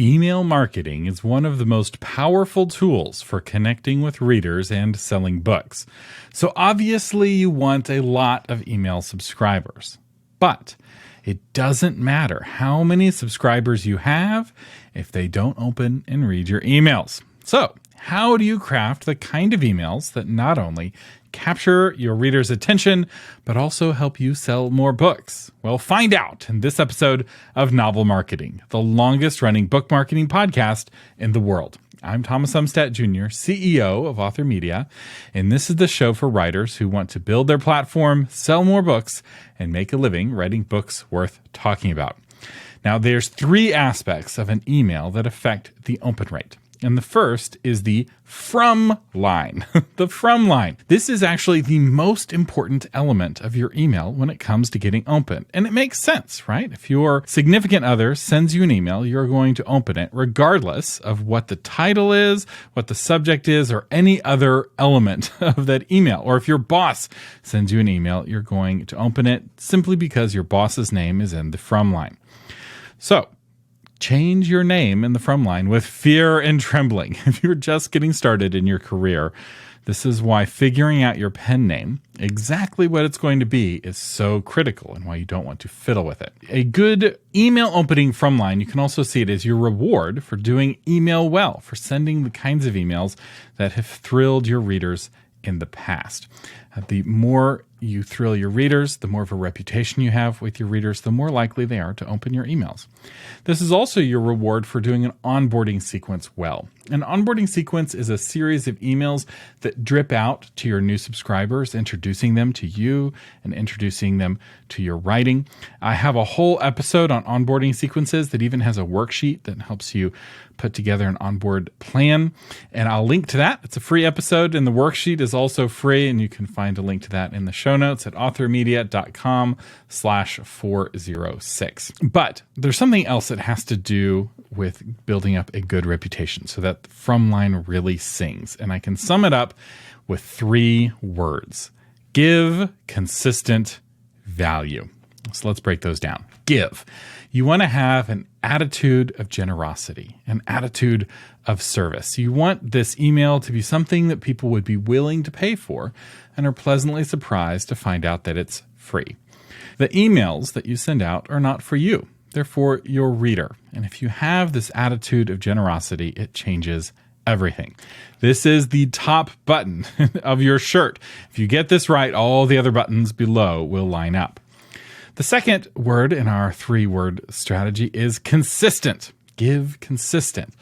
Email marketing is one of the most powerful tools for connecting with readers and selling books. So obviously you want a lot of email subscribers. But it doesn't matter how many subscribers you have if they don't open and read your emails. So how do you craft the kind of emails that not only capture your readers' attention, but also help you sell more books? Well, find out in this episode of Novel Marketing, the longest running book marketing podcast in the world. I'm Thomas Umstattd Jr., CEO of Author Media, and this is the show for writers who want to build their platform, sell more books, and make a living writing books worth talking about. Now, there's three aspects of an email that affect the open rate. And the first is the from line. The from line. This is actually the most important element of your email when it comes to getting open. And it makes sense, right? If your significant other sends you an email, you're going to open it regardless of what the title is, what the subject is, or any other element of that email. Or if your boss sends you an email, you're going to open it simply because your boss's name is in the from line. So, change your name in the from line with fear and trembling. If you're just getting started in your career, this is why figuring out your pen name, exactly what it's going to be, is so critical and why you don't want to fiddle with it. A good email opening from line, you can also see it as your reward for doing email well, for sending the kinds of emails that have thrilled your readers in the past. The more you thrill your readers, the more of a reputation you have with your readers, the more likely they are to open your emails. This is also your reward for doing an onboarding sequence well. An onboarding sequence is a series of emails that drip out to your new subscribers, introducing them to you and introducing them to your writing. I have a whole episode on onboarding sequences that even has a worksheet that helps you put together an onboard plan, and I'll link to that. It's a free episode, and the worksheet is also free, and you can find a link to that in the show notes at authormedia.com/406. But there's something else that has to do with building up a good reputation so that the from line really sings. And I can sum it up with three words: give consistent value. So let's break those down. Give. You want to have an attitude of generosity, an attitude of service. You want this email to be something that people would be willing to pay for and are pleasantly surprised to find out that it's free. The emails that you send out are not for you. They're for your reader. And if you have this attitude of generosity, it changes everything. This is the top button of your shirt. If you get this right, all the other buttons below will line up. The second word in our three-word strategy is consistent. Give consistent.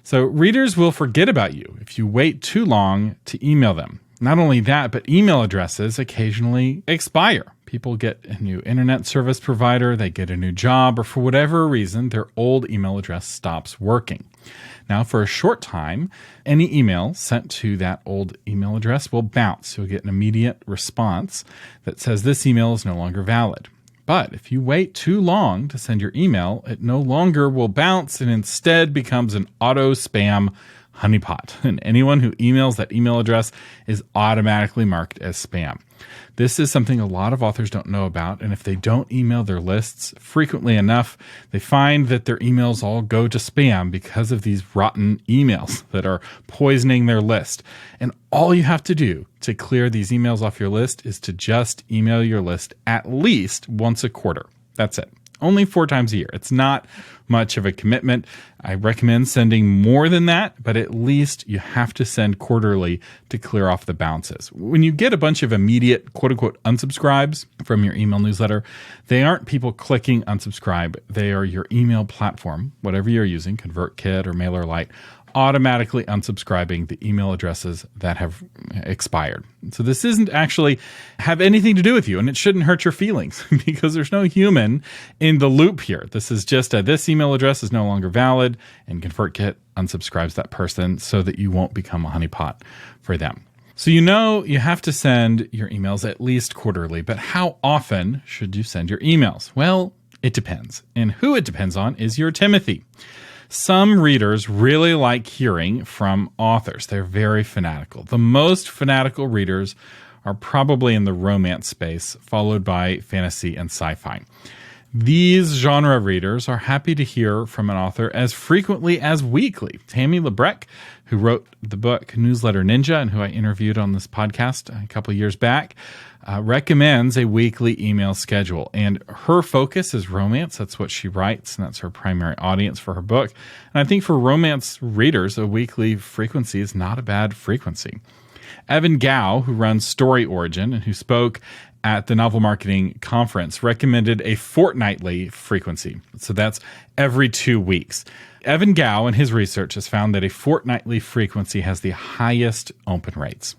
So readers will forget about you if you wait too long to email them. Not only that, but email addresses occasionally expire. People get a new internet service provider, they get a new job, or for whatever reason, their old email address stops working. Now, for a short time, any email sent to that old email address will bounce. You'll get an immediate response that says this email is no longer valid. But if you wait too long to send your email, it no longer will bounce and instead becomes an auto spam honeypot. And anyone who emails that email address is automatically marked as spam. This is something a lot of authors don't know about. And if they don't email their lists frequently enough, they find that their emails all go to spam because of these rotten emails that are poisoning their list. And all you have to do to clear these emails off your list is to just email your list at least once a quarter. That's it. Only 4 times a year. It's not much of a commitment. I recommend sending more than that, but at least you have to send quarterly to clear off the bounces. When you get a bunch of immediate quote-unquote unsubscribes from your email newsletter, they aren't people clicking unsubscribe. They are your email platform, whatever you're using, ConvertKit or MailerLite, automatically unsubscribing the email addresses that have expired. So this isn't actually have anything to do with you, and it shouldn't hurt your feelings because there's no human in the loop here. This is just this email address is no longer valid, and ConvertKit unsubscribes that person so that you won't become a honeypot for them. So you know you have to send your emails at least quarterly, but how often should you send your emails? Well, it depends. And who it depends on is your Timothy. Some readers really like hearing from authors. They're very fanatical. The most fanatical readers are probably in the romance space, followed by fantasy and sci-fi. These genre readers are happy to hear from an author as frequently as weekly. Tammy Labrecque, who wrote the book Newsletter Ninja and who I interviewed on this podcast a couple years back, recommends a weekly email schedule. And her focus is romance. That's what she writes, and that's her primary audience for her book. And I think for romance readers, a weekly frequency is not a bad frequency. Evan Gao, who runs Story Origin and who spoke at the Novel Marketing Conference, recommended a fortnightly frequency. So that's every 2 weeks. Evan Gao and his research has found that a fortnightly frequency has the highest open rates.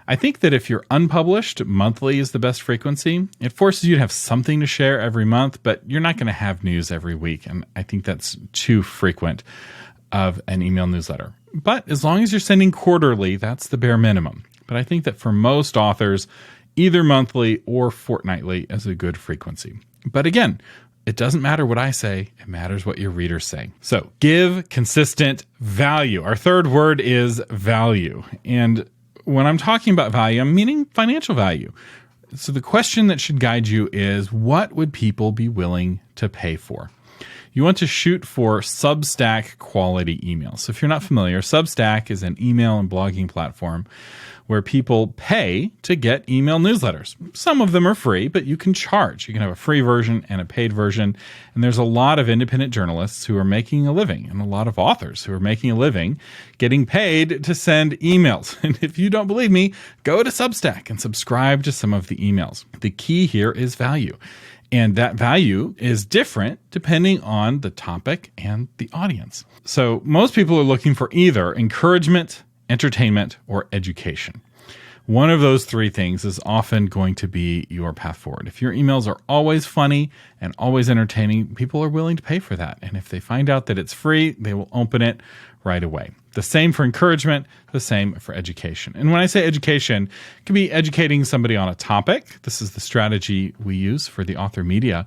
I think that if you're unpublished, monthly is the best frequency. It forces you to have something to share every month, but you're not going to have news every week. And I think that's too frequent of an email newsletter. But as long as you're sending quarterly, that's the bare minimum. But I think that for most authors, either monthly or fortnightly is a good frequency. But again, it doesn't matter what I say, it matters what your readers say. So give consistent value. Our third word is value. And when I'm talking about value, I'm meaning financial value. So the question that should guide you is, what would people be willing to pay for? You want to shoot for Substack quality emails. So if you're not familiar, Substack is an email and blogging platform where people pay to get email newsletters. Some of them are free, but you can charge. You can have a free version and a paid version. And there's a lot of independent journalists who are making a living and a lot of authors who are making a living getting paid to send emails. And if you don't believe me, go to Substack and subscribe to some of the emails. The key here is value. And that value is different depending on the topic and the audience. So most people are looking for either encouragement, entertainment, or education. One of those three things is often going to be your path forward. If your emails are always funny and always entertaining, people are willing to pay for that. And if they find out that it's free, they will open it right away. The same for encouragement, the same for education. And when I say education, it can be educating somebody on a topic. This is the strategy we use for the Author Media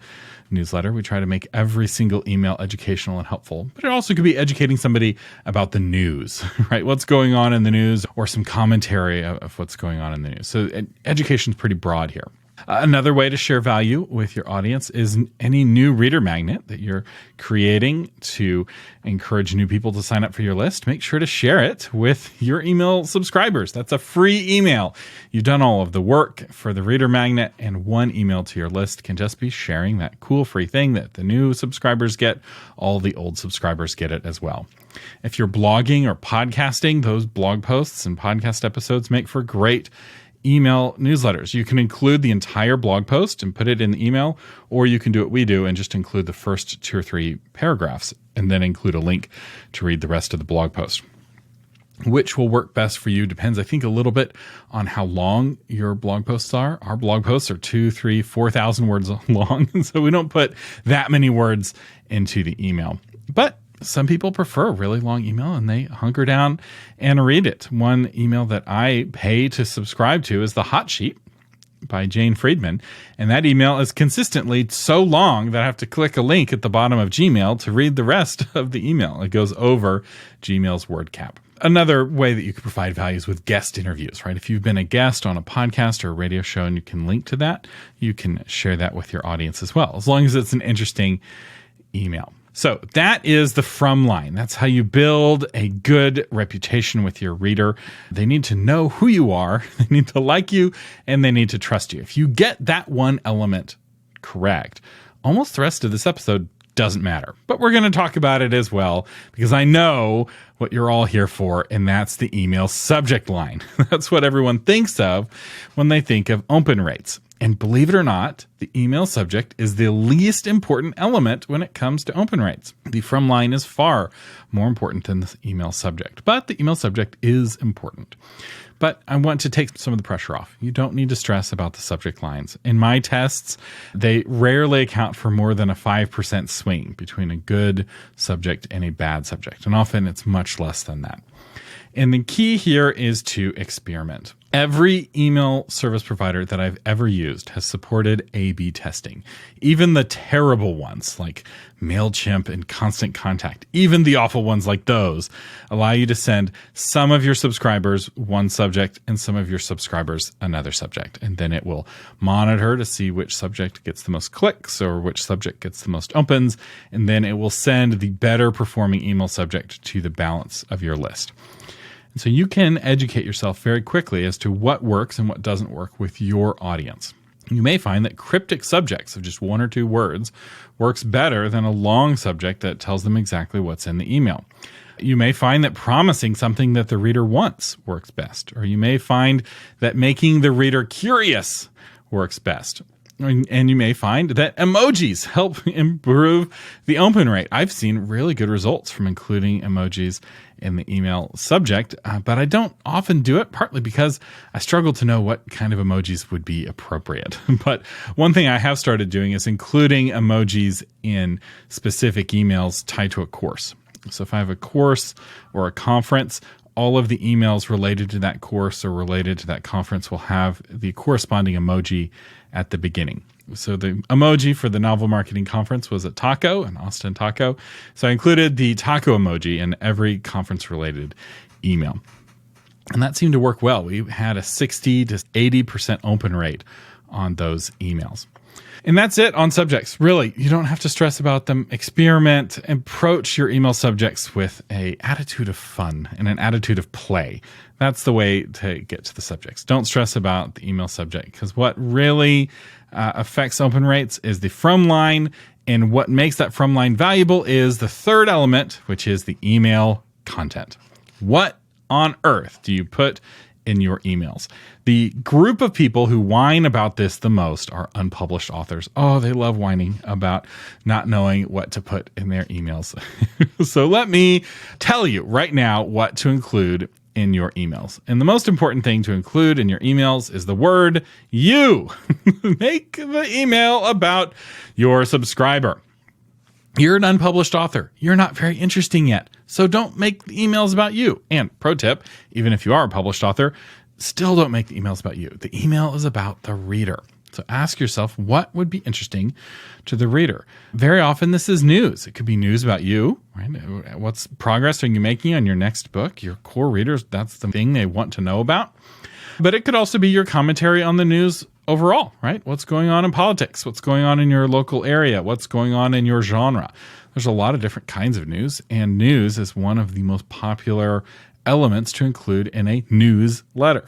newsletter. We try to make every single email educational and helpful. But it also could be educating somebody about the news, right? What's going on in the news, or some commentary of what's going on in the news. So education is pretty broad here. Another way to share value with your audience is any new reader magnet that you're creating to encourage new people to sign up for your list. Make sure to share it with your email subscribers. That's a free email. You've done all of the work for the reader magnet, and one email to your list can just be sharing that cool free thing that the new subscribers get. All the old subscribers get it as well. If you're blogging or podcasting, those blog posts and podcast episodes make for great email newsletters. You can include the entire blog post and put it in the email, or you can do what we do and just include the first 2 or 3 paragraphs and then include a link to read the rest of the blog post. Which will work best for you depends, I think, a little bit on how long your blog posts are. Our blog posts are 2,000, 3,000, 4,000 words long, and so we don't put that many words into the email. But some people prefer a really long email and they hunker down and read it. One email that I pay to subscribe to is The Hot Sheet by Jane Friedman. And that email is consistently so long that I have to click a link at the bottom of Gmail to read the rest of the email. It goes over Gmail's word cap. Another way that you can provide value is with guest interviews, right? If you've been a guest on a podcast or a radio show and you can link to that, you can share that with your audience as well, as long as it's an interesting email. So that is the from line. That's how you build a good reputation with your reader. They need to know who you are, they need to like you, and they need to trust you. If you get that one element correct, almost the rest of this episode doesn't matter. But we're going to talk about it as well, because I know what you're all here for, and that's the email subject line. That's what everyone thinks of when they think of open rates. And believe it or not, the email subject is the least important element when it comes to open rates. The from line is far more important than the email subject, but the email subject is important. But I want to take some of the pressure off. You don't need to stress about the subject lines. In my tests, they rarely account for more than a 5% swing between a good subject and a bad subject. And often it's much less than that. And the key here is to experiment. Every email service provider that I've ever used has supported A/B testing. Even the terrible ones like MailChimp and Constant Contact, even the awful ones like those, allow you to send some of your subscribers one subject and some of your subscribers another subject. And then it will monitor to see which subject gets the most clicks or which subject gets the most opens. And then it will send the better performing email subject to the balance of your list. So you can educate yourself very quickly as to what works and what doesn't work with your audience. You may find that cryptic subjects of just one or two words works better than a long subject that tells them exactly what's in the email. You may find that promising something that the reader wants works best, or you may find that making the reader curious works best. And you may find that emojis help improve the open rate. I've seen really good results from including emojis in the email subject, but I don't often do it, partly because I struggle to know what kind of emojis would be appropriate. But one thing I have started doing is including emojis in specific emails tied to a course. So if I have a course or a conference, all of the emails related to that course or related to that conference will have the corresponding emoji at the beginning. So the emoji for the Novel Marketing Conference was a taco, an Austin taco. So I included the taco emoji in every conference-related email. And that seemed to work well. We had a 60 to 80% open rate on those emails. And that's it on subjects. Really, you don't have to stress about them. Experiment, approach your email subjects with an attitude of fun and an attitude of play. That's the way to get to the subjects. Don't stress about the email subject, because what really affects open rates is the from line. And what makes that from line valuable is the third element, which is the email content. What on earth do you put in your emails? The group of people who whine about this the most are unpublished authors. Oh, they love whining about not knowing what to put in their emails. So let me tell you right now what to include in your emails. And the most important thing to include in your emails is the word you. Make the email about your subscriber. You're an unpublished author. You're not very interesting yet. So don't make the emails about you. And pro tip, even if you are a published author, still don't make the emails about you. The email is about the reader. So ask yourself, what would be interesting to the reader? Very often this is news. It could be news about you, right? What's progress are you making on your next book? Your core readers, that's the thing they want to know about. But it could also be your commentary on the news overall, right? What's going on in politics? What's going on in your local area? What's going on in your genre? There's a lot of different kinds of news, and news is one of the most popular elements to include in a newsletter.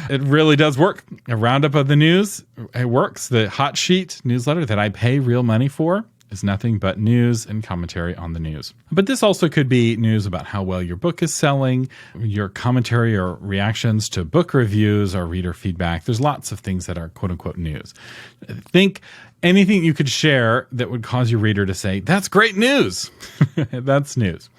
It really does work. A roundup of the news, it works. The Hot Sheet newsletter that I pay real money for is nothing but news and commentary on the news. But this also could be news about how well your book is selling, your commentary or reactions to book reviews or reader feedback. There's lots of things that are quote unquote news. Think anything you could share that would cause your reader to say, that's great news. That's news.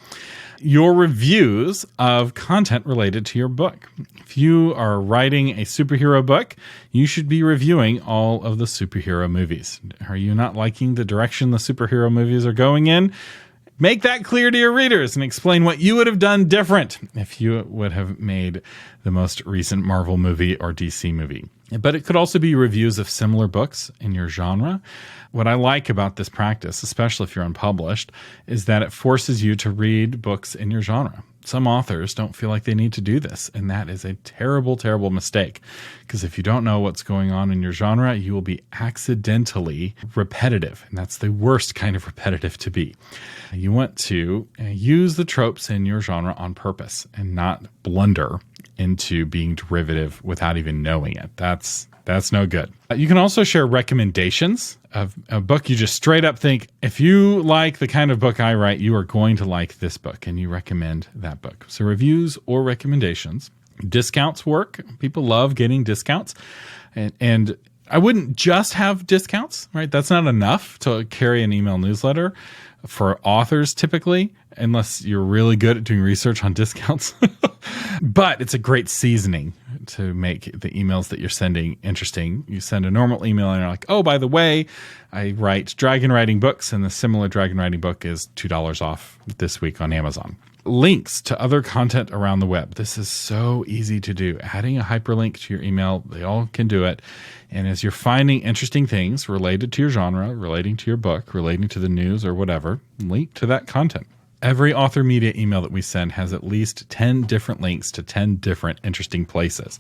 Your reviews of content related to your book. If you are writing a superhero book, you should be reviewing all of the superhero movies. Are you not liking the direction the superhero movies are going in? Make that clear to your readers and explain what you would have done different if you would have made the most recent Marvel movie or DC movie. But it could also be reviews of similar books in your genre. What I like about this practice, especially if you're unpublished, is that it forces you to read books in your genre. Some authors don't feel like they need to do this, and that is a terrible, terrible mistake. Because if you don't know what's going on in your genre, you will be accidentally repetitive, and that's the worst kind of repetitive to be. You want to use the tropes in your genre on purpose and not blunder into being derivative without even knowing it. That's no good. You can also share recommendations of a book. You just straight up think, if you like the kind of book I write, you are going to like this book, and you recommend that book. So reviews or recommendations. Discounts work. People love getting discounts. And I wouldn't just have discounts, right? That's not enough to carry an email newsletter for authors typically, unless you're really good at doing research on discounts. But it's a great seasoning to make the emails that you're sending interesting. You send a normal email and you're like, oh, by the way, I write dragon writing books, and the similar dragon writing book is $2 off this week on Amazon. Links to other content around the web. This is so easy to do. Adding a hyperlink to your email, they all can do it. And as you're finding interesting things related to your genre, relating to your book, relating to the news or whatever, link to that content. Every Author Media email that we send has at least 10 different links to 10 different interesting places.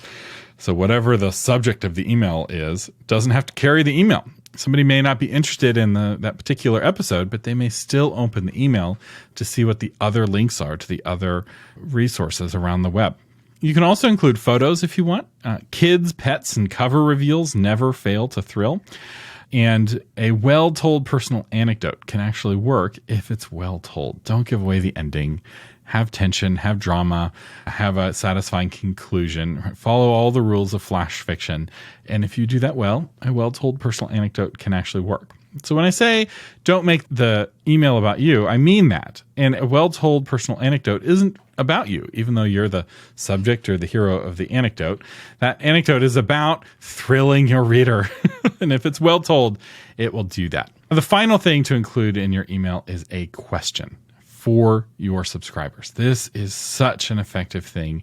So whatever the subject of the email is, doesn't have to carry the email. Somebody may not be interested in that particular episode, but they may still open the email to see what the other links are to the other resources around the web. You can also include photos if you want. Kids, pets, and cover reveals never fail to thrill. And a well-told personal anecdote can actually work if it's well told. Don't give away the ending. Have tension, have drama, have a satisfying conclusion. Follow all the rules of flash fiction. And if you do that well, a well-told personal anecdote can actually work. So when I say don't make the email about you, I mean that. And a well-told personal anecdote isn't about you, even though you're the subject or the hero of the anecdote. That anecdote is about thrilling your reader. And if it's well told, it will do that. The final thing to include in your email is a question for your subscribers. This is such an effective thing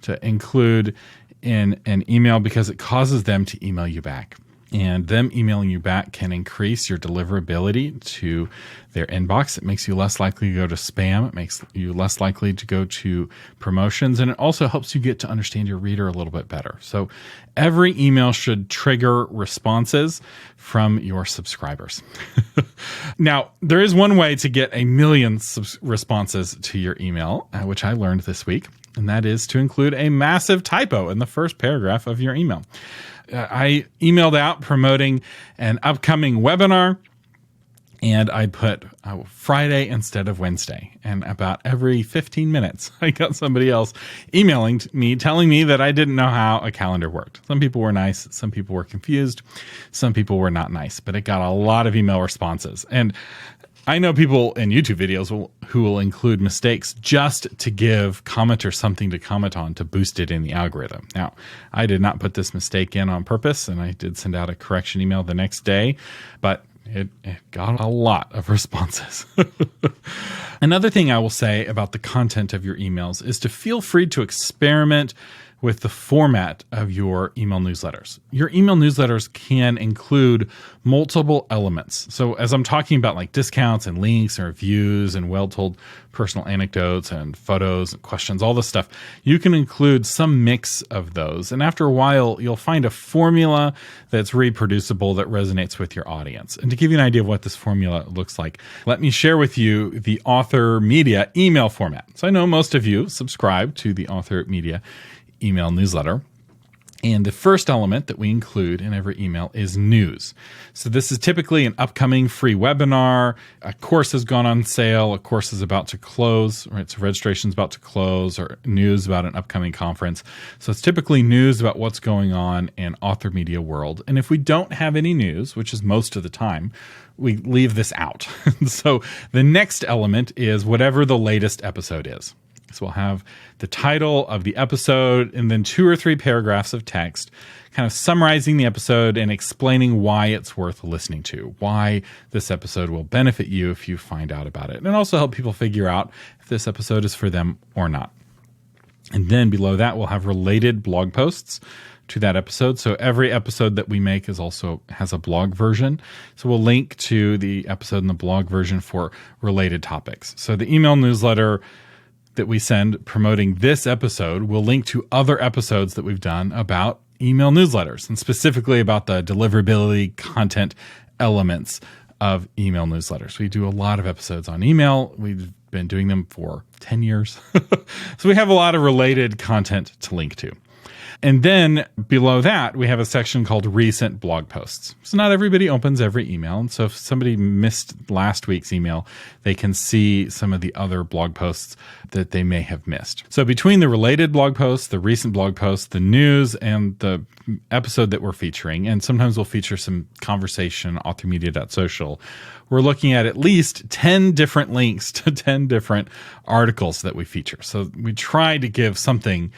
to include in an email because it causes them to email you back. And them emailing you back can increase your deliverability to their inbox. It makes you less likely to go to spam. It makes you less likely to go to promotions. And it also helps you get to understand your reader a little bit better. So every email should trigger responses from your subscribers. Now, there is one way to get 1 million responses to your email, which I learned this week. And that is to include a massive typo in the first paragraph of your email. I emailed out promoting an upcoming webinar, and I put Friday instead of Wednesday. And about every 15 minutes, I got somebody else emailing me, telling me that I didn't know how a calendar worked. Some people were nice. Some people were confused. Some people were not nice. But it got a lot of email responses. And I know people in YouTube videos who will include mistakes just to give commenters something to comment on to boost it in the algorithm. Now, I did not put this mistake in on purpose, and I did send out a correction email the next day, but it got a lot of responses. Another thing I will say about the content of your emails is to feel free to experiment with the format of your email newsletters. Your email newsletters can include multiple elements. So as I'm talking about like discounts and links and reviews and well-told personal anecdotes and photos and questions, all this stuff, you can include some mix of those. And after a while, you'll find a formula that's reproducible that resonates with your audience. And to give you an idea of what this formula looks like, let me share with you the Author Media email format. So I know most of you subscribe to the Author Media email newsletter. And the first element that we include in every email is news. So this is typically an upcoming free webinar. A course has gone on sale. A course is about to close, right? So registration's about to close, or news about an upcoming conference. So it's typically news about what's going on in author media world. And if we don't have any news, which is most of the time, we leave this out. So the next element is whatever the latest episode is. So we'll have the title of the episode and then 2 or 3 paragraphs of text kind of summarizing the episode and explaining why it's worth listening to, why this episode will benefit you if you find out about it, and also help people figure out if this episode is for them or not. And then below that, we'll have related blog posts to that episode. So every episode that we make has a blog version. So we'll link to the episode and the blog version for related topics. So the email newsletter that we send promoting this episode will link to other episodes that we've done about email newsletters, and specifically about the deliverability content elements of email newsletters. We do a lot of episodes on email. We've been doing them for 10 years. So we have a lot of related content to link to. And then below that, we have a section called recent blog posts. So not everybody opens every email. And so if somebody missed last week's email, they can see some of the other blog posts that they may have missed. So between the related blog posts, the recent blog posts, the news, and the episode that we're featuring, and sometimes we'll feature some conversation, authormedia.social, we're looking at least 10 different links to 10 different articles that we feature. So we try to give something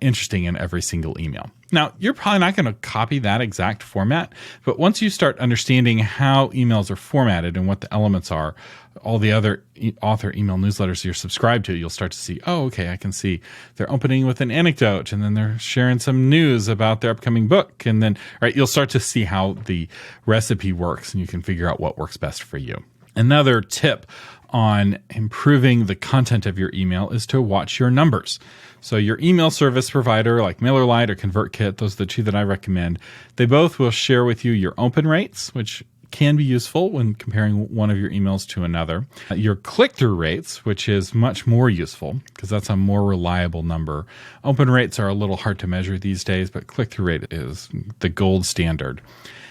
interesting in every single email. Now, you're probably not going to copy that exact format, but once you start understanding how emails are formatted and what the elements are, all the other author email newsletters you're subscribed to, you'll start to see, oh, okay, I can see they're opening with an anecdote, and then they're sharing some news about their upcoming book. And then, right, you'll start to see how the recipe works, and you can figure out what works best for you. Another tip on improving the content of your email is to watch your numbers. So your email service provider like MailerLite or ConvertKit, those are the two that I recommend. They both will share with you your open rates, which can be useful when comparing one of your emails to another. Your click-through rates, which is much more useful because that's a more reliable number. Open rates are a little hard to measure these days, but click-through rate is the gold standard.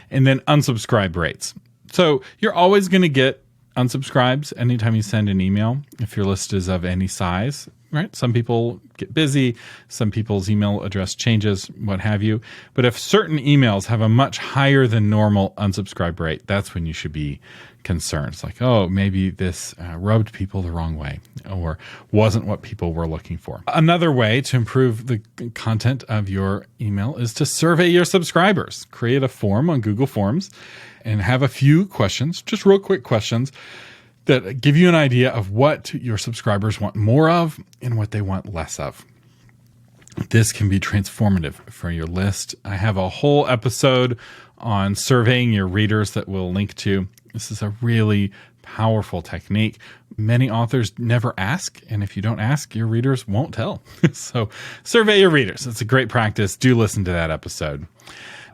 And then unsubscribe rates. So you're always going to get unsubscribes anytime you send an email if your list is of any size, right? Some people get busy, some people's email address changes, what have you. But if certain emails have a much higher than normal unsubscribe rate, that's when you should be concerned. It's like, oh, maybe this rubbed people the wrong way or wasn't what people were looking for. Another way to improve the content of your email is to survey your subscribers. Create a form on Google Forms and have a few questions, just real quick questions that give you an idea of what your subscribers want more of and what they want less of. This can be transformative for your list. I have a whole episode on surveying your readers that we'll link to. This is a really powerful technique. Many authors never ask, and if you don't ask, your readers won't tell. So survey your readers. It's a great practice. Do listen to that episode.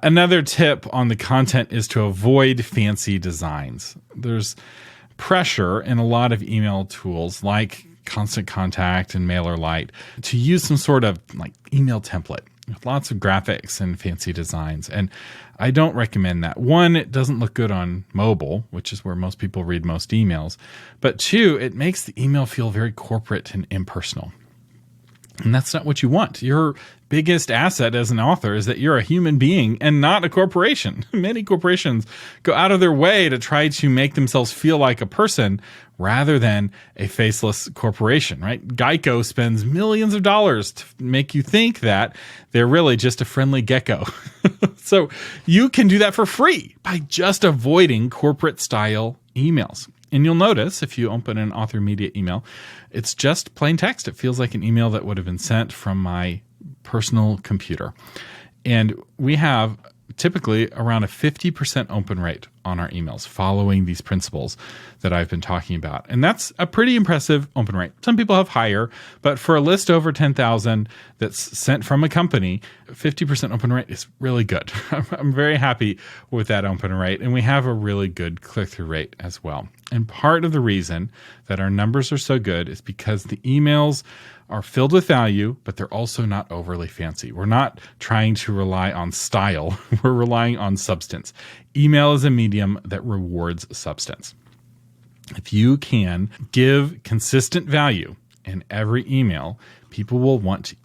Another tip on the content is to avoid fancy designs. There's pressure in a lot of email tools like Constant Contact and MailerLite to use some sort of like email template with lots of graphics and fancy designs. And I don't recommend that. One, it doesn't look good on mobile, which is where most people read most emails. But two, it makes the email feel very corporate and impersonal. And that's not what you want. Your biggest asset as an author is that you're a human being and not a corporation. Many corporations go out of their way to try to make themselves feel like a person rather than a faceless corporation, right? Geico spends millions of dollars to make you think that they're really just a friendly gecko. So you can do that for free by just avoiding corporate style emails. And you'll notice if you open an Author Media email, it's just plain text. It feels like an email that would have been sent from my personal computer. And we have typically around a 50% open rate on our emails following these principles that I've been talking about. And that's a pretty impressive open rate. Some people have higher, but for a list over 10,000 that's sent from a company, 50% open rate is really good. I'm very happy with that open rate. And we have a really good click-through rate as well. And part of the reason that our numbers are so good is because the emails are filled with value, but they're also not overly fancy. We're not trying to rely on style. We're relying on substance. Email is a medium that rewards substance. If you can give consistent value in every email, people will want to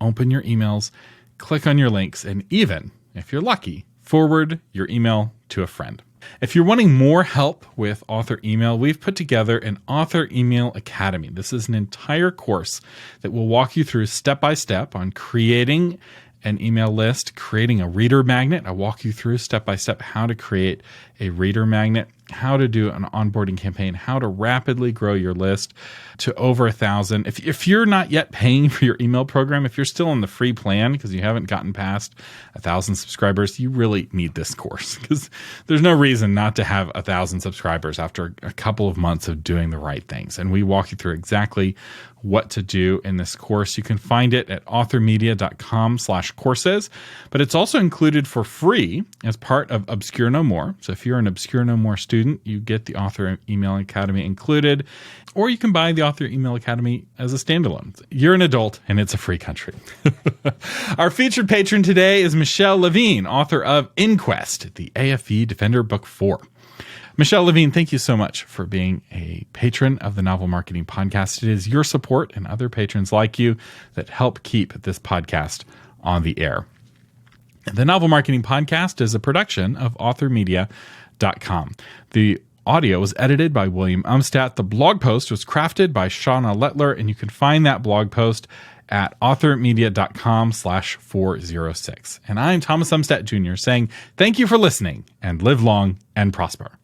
open your emails, click on your links, and even, if you're lucky, forward your email to a friend. If you're wanting more help with author email, we've put together an Author Email Academy. This is an entire course that will walk you through step-by-step on creating an email list, creating a reader magnet. I walk you through step-by-step how to create a reader magnet, how to do an onboarding campaign, how to rapidly grow your list to over 1,000. If you're not yet paying for your email program, if you're still on the free plan because you haven't gotten past 1,000 subscribers, you really need this course because there's no reason not to have 1,000 subscribers after a couple of months of doing the right things. And we walk you through exactly what to do in this course. You can find it at authormedia.com/courses, but it's also included for free as part of Obscure No More. So if you're an Obscure No More student, you get the Author Email Academy included, or you can buy the Author Email Academy as a standalone. You're an adult and it's a free country. Our featured patron today is Michelle Levine, author of Inquest, the AFV Defender Book 4. Michelle Levine, thank you so much for being a patron of the Novel Marketing Podcast. It is your support and other patrons like you that help keep this podcast on the air. The Novel Marketing Podcast is a production of authormedia.com. The audio was edited by William Umstadt. The blog post was crafted by Shauna Lettler, and you can find that blog post at authormedia.com/406. And I'm Thomas Umstattd Jr. saying thank you for listening and live long and prosper.